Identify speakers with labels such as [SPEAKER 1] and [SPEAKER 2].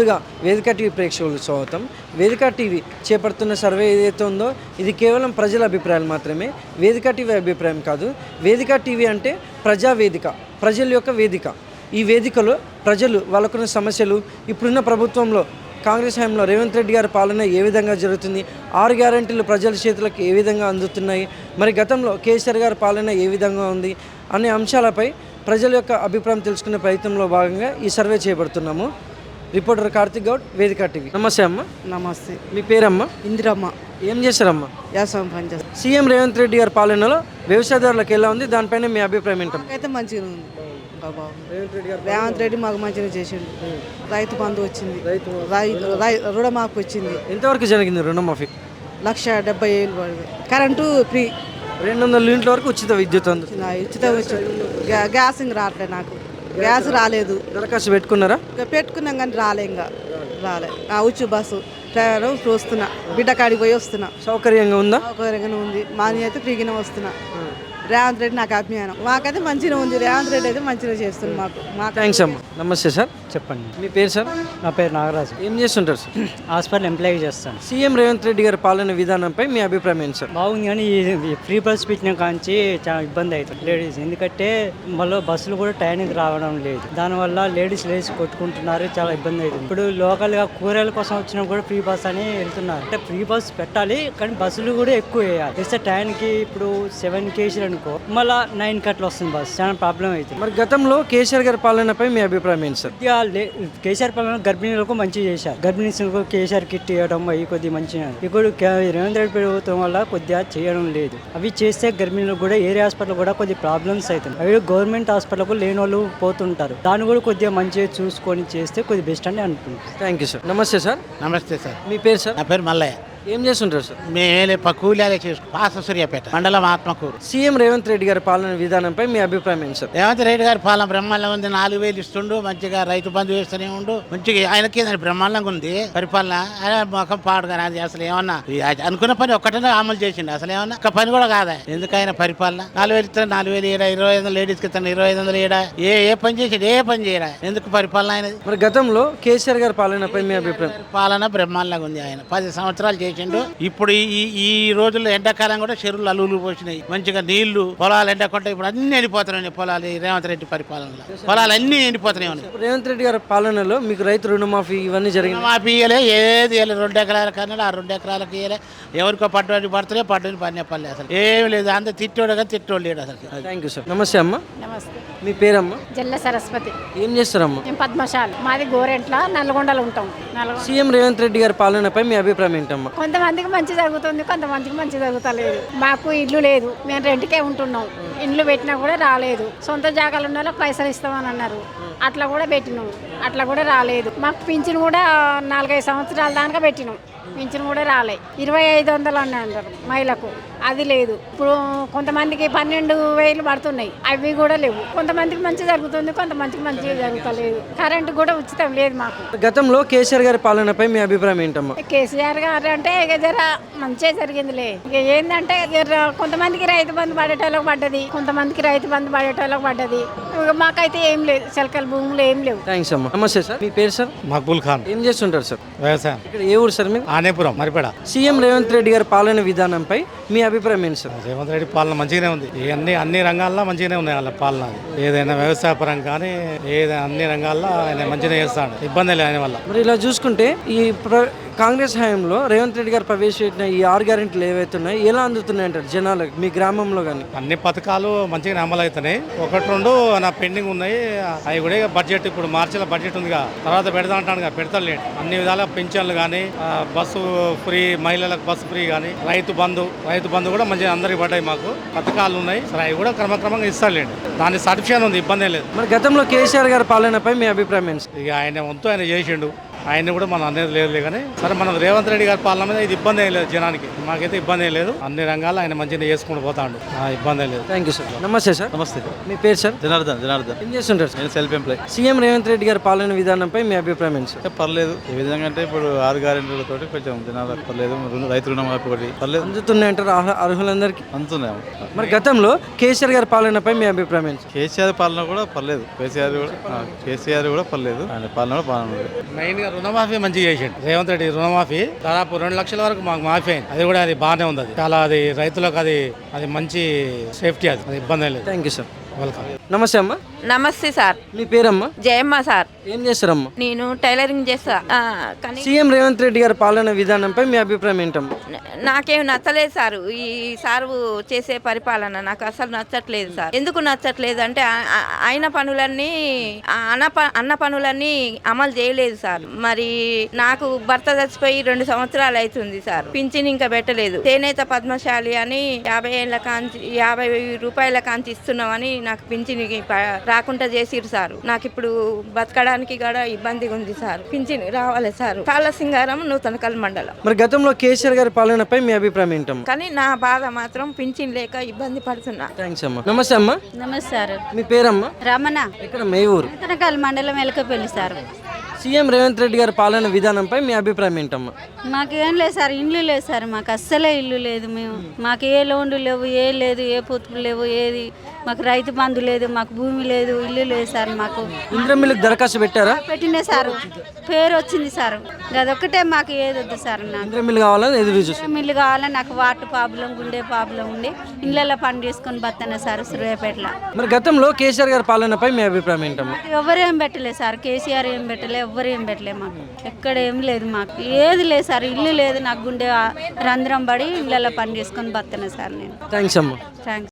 [SPEAKER 1] ముందుగా వేదిక టీవీ ప్రేక్షకులకు స్వాగతం. వేదిక టీవీ చేపడుతున్న సర్వే ఏదైతే ఉందో ఇది కేవలం ప్రజల అభిప్రాయాలు మాత్రమే, వేదిక టీవీ అభిప్రాయం కాదు. వేదిక టీవీ అంటే ప్రజావేదిక, ప్రజల యొక్క వేదిక. ఈ వేదికలో ప్రజలు వాళ్ళకున్న సమస్యలు, ఇప్పుడున్న ప్రభుత్వంలో కాంగ్రెస్ హయాంలో రేవంత్ రెడ్డి గారి పాలన ఏ విధంగా జరుగుతుంది, 6 గ్యారెంటీలు ప్రజల చేతులకు ఏ విధంగా అందుతున్నాయి, మరి గతంలో కేసీఆర్ గారి పాలన ఏ విధంగా ఉంది అనే అంశాలపై ప్రజల యొక్క అభిప్రాయం తెలుసుకునే ప్రయత్నంలో భాగంగా ఈ సర్వే చేపడుతున్నాము. రిపోర్టర్ కార్తిక్ గౌడ్, వేదిక టీవీ. నమస్తే అమ్మ.
[SPEAKER 2] నమస్తే.
[SPEAKER 1] మీ పేరమ్మ?
[SPEAKER 2] ఇందిరమ్మ.
[SPEAKER 1] ఏం చేశారమ్మా?
[SPEAKER 2] వ్యవసాయం పని చేస్తాం.
[SPEAKER 1] సీఎం రేవంత్ రెడ్డి గారి పాలనలో వ్యవసాయదారులకు ఎలా ఉంది, దానిపైన మీ అభిప్రాయం ఏంటమ్మా?
[SPEAKER 2] అయితే మంచిగా ఉంది. రేవంత్ రెడ్డి మాకు మంచిగా చేసిండు. రైతు బంధు వచ్చింది, రుణమాఫీ వచ్చింది.
[SPEAKER 1] ఎంతవరకు జరిగింది రుణమాఫీ?
[SPEAKER 2] 1,70,000 పడింది. కరెంటు ఫ్రీ,
[SPEAKER 1] 200 యూనిట్ల వరకు ఉచిత విద్యుత్ అందుతుంది.
[SPEAKER 2] ఉచిత వచ్చింది. గ్యాస్ ఇంక రావట్లేదు, నాకు గ్యాస్ రాలేదు.
[SPEAKER 1] దరఖాస్తు పెట్టుకున్నారా?
[SPEAKER 2] పెట్టుకున్నాం కానీ రాలే, ఇంకా రాలే. ఉచిత బస్సు డ్రైవర్ వస్తున్నా, బిడ్డ కాడికి పోయి వస్తున్నా.
[SPEAKER 1] సౌకర్యంగా ఉందా?
[SPEAKER 2] సౌకర్యంగానే ఉంది. మాది అయితే ఫ్రీగానే వస్తున్నా. రేవంత్ రెడ్డి నాకు అభిమానం. మాకైతే మంచిగా ఉంది. రేవంత్ రెడ్డి అయితే మంచిగా చేస్తుంది మాకు.
[SPEAKER 1] థ్యాంక్స్ అమ్మా. నమస్తే సార్.
[SPEAKER 3] చెప్పండి.
[SPEAKER 1] మీ పేరు సార్?
[SPEAKER 3] నా పేరు నాగరాజు.
[SPEAKER 1] ఏం చేస్తుంటారు సార్?
[SPEAKER 3] హాస్పిటల్ ఎంప్లాయీ చేస్తాను.
[SPEAKER 1] సీఎం రేవంత్ రెడ్డి గారి పాలన విధానంపై మీ అభిప్రాయం ఏంటి సార్?
[SPEAKER 3] బాగుంది, కానీ ఈ ఫ్రీ బస్ పెట్టిన కాంచి చాలా ఇబ్బంది అవుతుంది లేడీస్. ఎందుకంటే మళ్ళీ బస్సులు కూడా టైంకి రావడం లేదు. దానివల్ల లేడీస్ కొట్టుకుంటున్నారు, చాలా ఇబ్బంది అవుతుంది. ఇప్పుడు లోకల్గా కూరగాయల కోసం వచ్చినా కూడా ఫ్రీ బస్ అని వెళ్తున్నారు. అంటే ఫ్రీ బస్ పెట్టాలి, కానీ బస్సులు కూడా ఎక్కువ వేయాలి. వేస్తే టైంకి ఇప్పుడు 7కి వేసారు అనుకో, మళ్ళీ 9కి అట్లా వస్తుంది బస్. చాలా ప్రాబ్లం అవుతుంది.
[SPEAKER 1] మరి గతంలో కేసీఆర్ గారి పాలనపై మీ అభిప్రాయం ఏంటి సార్?
[SPEAKER 3] కేసీఆర్ పాలన గర్భిణీలకు మంచిగా చేశారు. గర్భిణీలకు కేసీఆర్ కిట్ ఇవ్వడం అవి కొద్దిగా మంచిగా. ఇప్పుడు రేవంత్ రెడ్డి ప్రభుత్వం వల్ల కొద్దిగా చేయడం లేదు. అవి చేస్తే గర్భిణీలకు కూడా ఏరియా హాస్పిటల్ కూడా కొద్దిగా ప్రాబ్లమ్స్ అవుతుంది. అవి గవర్నమెంట్ హాస్పిటల్కు లేని వాళ్ళు పోతుంటారు. దాన్ని కూడా కొద్దిగా మంచిగా చూసుకొని చేస్తే కొద్దిగా బెస్ట్ అని అనుకుంటున్నాను.
[SPEAKER 1] Thank you sir. నమస్తే సార్.
[SPEAKER 4] నమస్తే సార్.
[SPEAKER 1] మీ పేరు సార్?
[SPEAKER 4] నా పేరు మల్లయ్య.
[SPEAKER 1] ఏం చేస్తుంటారు సార్?
[SPEAKER 4] మేలే కూలీలే చేసుకో పాస సూర్యాపేట మండలం ఆత్మకూరు.
[SPEAKER 1] సీఎం రేవంత్ రెడ్డి గారి పాలన విధానంపై మీ అభిప్రాయం ఏంటి సార్?
[SPEAKER 4] రేవంత్ రెడ్డి గారి పాలన బ్రహ్మాండంగా ఉంది. 4,000 ఇస్తుండు, మంచిగా రైతు బంధు వేస్తూనే ఉండు. మంచిగా ఆయనకి బ్రహ్మాండంగా ఉంది పరిపాలన. ఆయన మొఖం పాడుగా అది అసలు ఏమన్నా అనుకున్న పని ఒక్కటనే అమలు చేసిండు. అసలు ఏమన్నా ఒక పని కూడా కాదా? ఎందుకు ఆయన పరిపాలన? 4,000 ఇస్తాను, 4,000 ఏడా, 2,500 లేడీస్కి ఇస్తాను, 2,500 ఏడా, ఏ పని చేసిండు? ఏ పని చేయడా? ఎందుకు పరిపాలన ఆయనది?
[SPEAKER 1] మరి గతంలో కేసీఆర్ గారి పాలనపై మీ అభిప్రాయం?
[SPEAKER 4] పాలన బ్రహ్మాండంగా ఉంది. ఆయన 10 సంవత్సరాలు చేసిండు. ఇప్పుడు ఈ రోజుల్లో ఎండాకాలం కూడా చెరువులు అల్లులు పోసినాయి. మంచిగా నీళ్లు పొలాలు ఎండకుండా ఇప్పుడు అన్ని ఎండిపోతున్నాయి. పొలాలు రేవంత్ రెడ్డి పరిపాలనలో పొలాలు అన్ని ఎండిపోతున్నాయి.
[SPEAKER 1] రేవంత్ రెడ్డి గారి పాలనలో మీకు రైతు రుణమాఫీ ఇవన్నీ జరిగింది?
[SPEAKER 4] రుణమాఫీ ఇయ్యలే, ఏది ఇవ్వలేదు. 2 ఎకరాల కన్నా ఆ 2 ఎకరాలకు ఇయ్యలే. ఎవరికో పట్టుబడి పడుతున్నాయి, పట్టుని పని పల్లె. అసలు ఏమి లేదు. అంత తిట్టోడు కానీ తిట్టోడు లేడు అసలు.
[SPEAKER 1] Thank you sir. నమస్తే అమ్మ.
[SPEAKER 5] నమస్తే.
[SPEAKER 1] మీ పేరమ్మా?
[SPEAKER 5] జల్ల సరస్వతి.
[SPEAKER 1] ఏం చేస్తారమ్మా?
[SPEAKER 5] మేము పద్మశాలి. మాది గోరెంట్ల, నల్గొండలో ఉంటాం.
[SPEAKER 1] సీఎం రేవంత్ రెడ్డి గారి పాలనపై మీ అభిప్రాయం ఏంటమ్మా?
[SPEAKER 5] కొంతమందికి మంచి జరుగుతుంది, కొంతమందికి మంచి జరుగుతలేదు. మాకు ఇల్లు లేదు, మేము రెంట్కే ఉంటున్నాం. ఇండ్లు పెట్టినా కూడా రాలేదు. సొంత జాగాలు ఉన్న వాళ్ళకి పైసలు ఇస్తామని అన్నారు, అట్లా కూడా పెట్టినాం, అట్లా కూడా రాలేదు. మాకు పింఛన్ కూడా 4-5 సంవత్సరాల దాకా పెట్టినాం, పింఛన్ కూడా రాలే. 2,500 అని అంటారు మహిళకు, అది లేదు. ఇప్పుడు కొంతమందికి 12,000 పడుతున్నాయి, అవి కూడా లేవు. కొంతమందికి మంచి జరుగుతుంది, కొంతమందికి మంచిగా జరుగుతలేదు. కరెంటు కూడా ఉచితం లేదు మాకు.
[SPEAKER 1] గతంలో కేసీఆర్ గారి పాలనపై మీ అభిప్రాయం ఏంటమ్మా?
[SPEAKER 5] కేసీఆర్ గారు అంటే ఇక జర మంచిగా జరిగిందిలే. ఇక ఏంటంటే కొంతమందికి రైతు బంధు పడేటోళ్ళకి పడ్డది, కొంతమందికి రైతు బంధు పడేటోళ్ళకి పడ్డది. మాకైతే ఏం లేదు, చిలకల భూములు ఏం లేవు.
[SPEAKER 1] థ్యాంక్స్ అమ్మా. నమస్తే సార్. మీ పేరు సార్?
[SPEAKER 6] మక్బూల్ ఖాన్.
[SPEAKER 1] ఏం చేస్తుంటారు సార్?
[SPEAKER 6] వ్యవసాయం.
[SPEAKER 1] ఇక్కడ ఏ ఊరు సార్ మీరు?
[SPEAKER 6] ఆనేపురం, మరిపేడ.
[SPEAKER 1] సీఎం రేవంత్ రెడ్డి గారి పాలన విధానంపై మీ అభిప్రాయం ఏంటి సార్?
[SPEAKER 6] రేవంత్ రెడ్డి పాలన మంచిగానే ఉంది. అన్ని రంగాల్లో మంచిగానే ఉన్నాయి వాళ్ళ పాలన. ఏదైనా వ్యవసాయ పరం కానీ ఏదైనా అన్ని రంగాల్లో ఆయన మంచిగా చేస్తాడు, ఇబ్బంది లేదు ఆయన వల్ల.
[SPEAKER 1] మరి ఇలా చూసుకుంటే ఈ కాంగ్రెస్ హయాంలో రేవంత్ రెడ్డి గారు ప్రవేశపెట్టిన ఈ 6 గ్యారెంటీలు ఏవైతే ఉన్నాయో ఎలా అందుతున్నాయి అంటారు జనాలకు, మీ గ్రామంలో కానీ?
[SPEAKER 6] అన్ని పథకాలు మంచిగా అమలు అవుతున్నాయి. 1-2 నా పెండింగ్ ఉన్నాయి. అవి కూడా బడ్జెట్ ఇప్పుడు మార్చిలో బడ్జెట్ ఉందిగా, తర్వాత పెడతా అంటాను, పెడతలేండి. అన్ని విధాల పింఛన్లు కానీ, బస్సు ఫ్రీ, మహిళలకు బస్సు ఫ్రీ కానీ, రైతు బంధు కూడా మంచిగా అందరికి పడ్డాయి. మాకు పథకాలు ఉన్నాయి సరే, అవి కూడా క్రమక్రమంగా ఇస్తారులేండి. దాని సర్టిఫికేషన్ ఉంది, ఇబ్బంది లేదు.
[SPEAKER 1] మరి గతంలో కేసీఆర్ గారి పాలనపై మీ అభిప్రాయం ఏంటి?
[SPEAKER 6] ఇక ఆయన వంతు ఆయన చేసిండు, ఆయన కూడా మనం అనేది లేదు. కానీ సరే, మనం రేవంత్ రెడ్డి గారి పాలన మీద ఇది ఇబ్బంది ఏం లేదు జనానికి. మాకైతే ఇబ్బంది ఏం లేదు. అన్ని రంగాల్లో ఆయన మంచిగా చేసుకుంటూ పోతాడు, ఇబ్బంది లేదు.
[SPEAKER 1] Thank you sir. నమస్తే సార్.
[SPEAKER 7] నమస్తే.
[SPEAKER 1] మీ పేరు సార్?
[SPEAKER 7] జనార్దన్.
[SPEAKER 1] ఏం చేస్తుంటారు సార్?
[SPEAKER 7] నేను self employee.
[SPEAKER 1] CM Revanth Reddy గారి పాలన విధానంపై మీ అభిప్రాయం ఏంటి సార్?
[SPEAKER 7] పర్లేదు. ఏ విధంగా అంటే ఇప్పుడు 6 గ్యారెంటీలతో కొంచెం జనాలకు పర్లేదు. రైతు రుణమాఫీ ఒకటి పర్లేదు,
[SPEAKER 1] అందుతున్నాయంటారు అర్హులందరికీ?
[SPEAKER 7] అందుతున్నాయి.
[SPEAKER 1] మరి గతంలో కేసీఆర్ గారి పాలనపై మీ అభిప్రాయం ఏంటి?
[SPEAKER 7] కేసీఆర్ పాలన కూడా పర్లేదు. కేసీఆర్ కూడా పర్లేదు. ఆయన పాలన కూడా బాగానే ఉంది.
[SPEAKER 6] మెయిన్గా రుణమాఫీ మంచిగా చేసిండు రేవంత్ రెడ్డి. రుణమాఫీ దాదాపు 2 లక్షల వరకు మాకు మాఫీ అయింది. అది కూడా అది బాగానే ఉంది. అది చాలా అది రైతులకు అది మంచి సేఫ్టీ. అది ఇబ్బంది లేదు.
[SPEAKER 1] Thank you sir.
[SPEAKER 6] వెల్కమ్.
[SPEAKER 1] నమస్తే అమ్మా.
[SPEAKER 8] నమస్తే సార్.
[SPEAKER 1] మీ పేరమ్మా?
[SPEAKER 8] జయమ్మ సార్.
[SPEAKER 1] ఏం చేస్తారమ్మా?
[SPEAKER 8] నేను టైలరింగ్ చేస్తా. కానీ
[SPEAKER 1] సీఎం రేవంత్ రెడ్డి గారి పాలన విధానంపై మీ అభిప్రాయం ఏంటమ్మా?
[SPEAKER 8] నాకేం నచ్చలేదు సార్. ఈ సారు చేసే పరిపాలన నాకు అసలు నచ్చట్లేదు సార్. ఎందుకు నచ్చట్లేదు అంటే ఆయన పనులన్నీ అన్న పనులన్నీ అమలు చేయలేదు సార్. మరి నాకు భర్త చచ్చిపోయి 2 సంవత్సరాలు అవుతుంది సార్. పింఛన్ ఇంకా పెట్టలేదు. చేనేత పద్మశాలి అని 50 రూపాయల కాంచి ఇస్తున్నామని నాకు పింఛన్ రాకుండా చేసిరు సార్. నాకు ఇప్పుడు బతకడానికి కూడా ఇబ్బందిగా ఉంది సార్. పింఛన్ రావాలి సార్. కాళ్ళ సింగారం నూతనకల్ మండలం.
[SPEAKER 1] మరి గతంలో కేసీఆర్ గారి పాలనపై మీ అభిప్రాయం ఏంటమ్మా?
[SPEAKER 8] కానీ నా బాధ మాత్రం పింఛన్ లేక ఇబ్బంది పడుతున్నా.
[SPEAKER 1] థ్యాంక్స్ అమ్మా. నమస్తే అమ్మా.
[SPEAKER 9] నమస్తే సార్.
[SPEAKER 1] మీ పేరమ్మా?
[SPEAKER 9] రమణ.
[SPEAKER 1] ఇక్కడ మీ ఊరు?
[SPEAKER 9] నూతనకల్ మండలం ఎలకపల్లి సార్.
[SPEAKER 1] సీఎం రేవంత్ రెడ్డి గారి పాలన విధానంపై మీ అభిప్రాయం ఏంటమ్మా?
[SPEAKER 9] మాకు ఏం లేదు సార్, ఇండ్లు లేదు సార్. మాకు అస్సలే ఇల్లు లేదు. మాకు ఏ లోన్లు లేవు, ఏ లేదు, ఏ పొత్తులు లేవు, ఏది మాకు రైతు బంధు లేదు, మాకు భూమి లేదు, ఇల్లు లేదు సార్. మాకు
[SPEAKER 1] ఇంద్రమిల్లుకి దరఖాస్తు పెట్టారా?
[SPEAKER 9] పెట్టినే సార్, పేరు వచ్చింది సార్. అదొక్కటే మాకు ఏది వద్దు సార్. నాకు
[SPEAKER 1] ఇంద్రమిల్లు కావాలని ఎదురు చూసి
[SPEAKER 9] మిల్లు కావాలని నాకు వాటర్ ప్రాబ్లం, గుండె ప్రాబ్లం ఉండి ఇళ్ళల్లో పని చేసుకొని బతాను సార్ సూర్యాపేటలో.
[SPEAKER 1] మరి గతంలో కేసీఆర్ గారి పాలనపై మీ అభిప్రాయం ఏంటమ్మా?
[SPEAKER 9] ఎవరేం పెట్టలేదు సార్. కేసీఆర్ ఏం పెట్టలే, ఎవ్వరు ఏం పెట్టలేదు. మాకు ఎక్కడ ఏం లేదు, మాకు ఏది లేదు సార్. ఇల్లు లేదు, నాకు గుండె రంధ్రం పడి ఇళ్ళల్లో పని చేసుకొని బతాను సార్ నేను.
[SPEAKER 1] థ్యాంక్స్ అమ్మా.
[SPEAKER 9] థ్యాంక్స్.